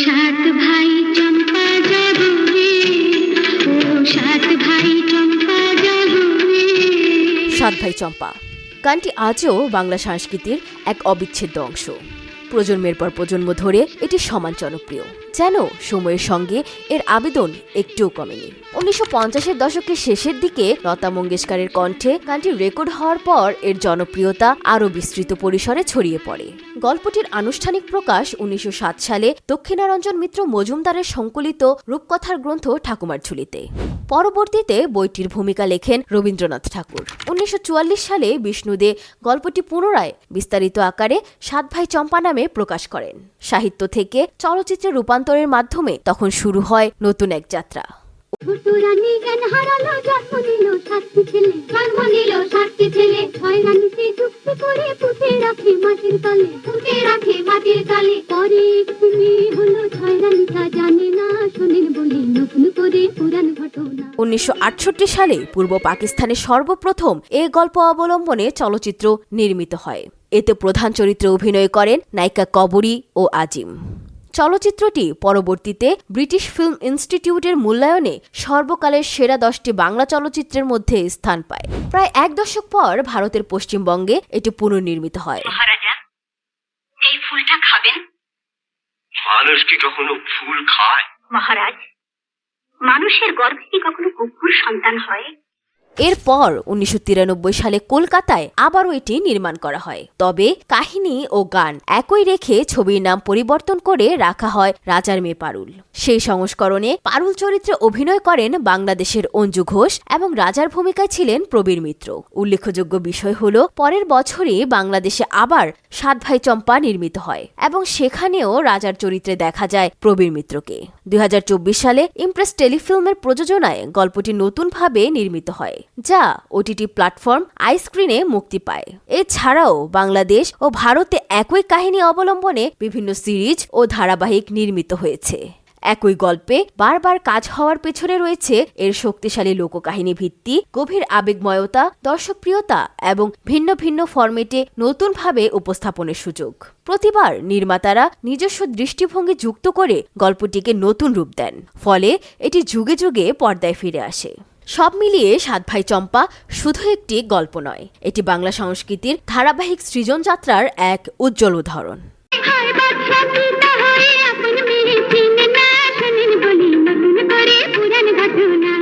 সাত ভাই চম্পা জাগো রে, ও সাত ভাই চম্পা জাগো রে। সাত ভাই চম্পা গানটি আজও বাংলা সংস্কৃতির এক অবিচ্ছেদ্য অংশ। প্রজন্মের পর প্রজন্ম ধরে এটি সমান জনপ্রিয়, যেন সময়ের সঙ্গে এর আবেদন একটুও কমেনি। 1950-এর দশকের শেষের দিকে লতা মঙ্গেশকরের কণ্ঠে গানটি রেকর্ড হওয়ার পর এর জনপ্রিয়তা আরও বিস্তৃত পরিসরে ছড়িয়ে পড়ে। গল্পটির আনুষ্ঠানিক প্রকাশ 1907 সালে দক্ষিণারঞ্জন মিত্র মজুমদারের সংকলিত রূপকথার গ্রন্থ ঠাকুমার ঝুলিতে। পরবর্তীতে বইটির ভূমিকা লেখেন রবীন্দ্রনাথ ঠাকুর। 1944 সালে বিষ্ণু দে গল্পটি পুনরায় বিস্তারিত আকারে সাত ভাই চম্পা নামে প্রকাশ করেন। সাহিত্য থেকে চলচ্চিত্রে রূপান্তরের মাধ্যমে তখন শুরু হয় নতুন এক যাত্রা। উনিশশো 1968 সালে পূর্ব পাকিস্তানের সর্বপ্রথম এ গল্প অবলম্বনে চলচ্চিত্র নির্মিত হয়। এতে প্রধান চরিত্রে অভিনয় করেন নায়িকা কবরী ও আজিম। চলচ্চিত্রটি পরবর্তীতে ব্রিটিশ ফিল্ম ইনস্টিটিউটের মূল্যায়নে সর্বকালের সেরা 10টি বাংলা চলচ্চিত্রের মধ্যে স্থান পায়। প্রায় এক দশক পর ভারতের পশ্চিমবঙ্গে এটি পুনর্নির্মিত হয়। মহারাজা, এই ফুলটা খাবেন? মানুষ কি কখনো ফুল খায়? মহারাজ, মানুষের গর্ভে কি কখনো কুকুর সন্তান হয়? এরপর 1993 সালে কলকাতায় আবারও এটি নির্মাণ করা হয়। তবে কাহিনী ও গান একই রেখে ছবির নাম পরিবর্তন করে রাখা হয় রাজার মেয়ে পারুল। সেই সংস্করণে পারুল চরিত্রে অভিনয় করেন বাংলাদেশের অঞ্জু ঘোষ এবং রাজার ভূমিকায় ছিলেন প্রবীর মিত্র। উল্লেখযোগ্য বিষয় হল, পরের বছরই বাংলাদেশে আবার সাত ভাই চম্পা নির্মিত হয় এবং সেখানেও রাজার চরিত্রে দেখা যায় প্রবীর মিত্রকে। 2024 সালে ইমপ্রেস টেলিফিল্মের প্রযোজনায় গল্পটি নতুনভাবে নির্মিত হয়, যা ওটিটি প্ল্যাটফর্ম আইস্ক্রিনে মুক্তি পায়। এছাড়াও বাংলাদেশ ও ভারতে একই কাহিনী অবলম্বনে বিভিন্ন সিরিজ ও ধারাবাহিক নির্মিত হয়েছে। একই গল্পে বারবার কাজ হওয়ার পেছনে রয়েছে এর শক্তিশালী লোককাহিনী ভিত্তি, গভীর আবেগময়তা, দর্শকপ্রিয়তা এবং ভিন্ন ভিন্ন ফরম্যাটে নতুনভাবে উপস্থাপনের সুযোগ। প্রতিবার নির্মাতারা নিজস্ব দৃষ্টিভঙ্গি যুক্ত করে গল্পটিকে নতুন রূপ দেন, ফলে এটি যুগে যুগে পর্দায় ফিরে আসে। সব মিলিয়ে সাত ভাই চম্পা শুধু একটি গল্প নয়, এটি বাংলা সংস্কৃতির ধারাবাহিক সৃজন যাত্রার এক উজ্জ্বল উদাহরণ। বলি নতুন করে পুরান ঘটনা।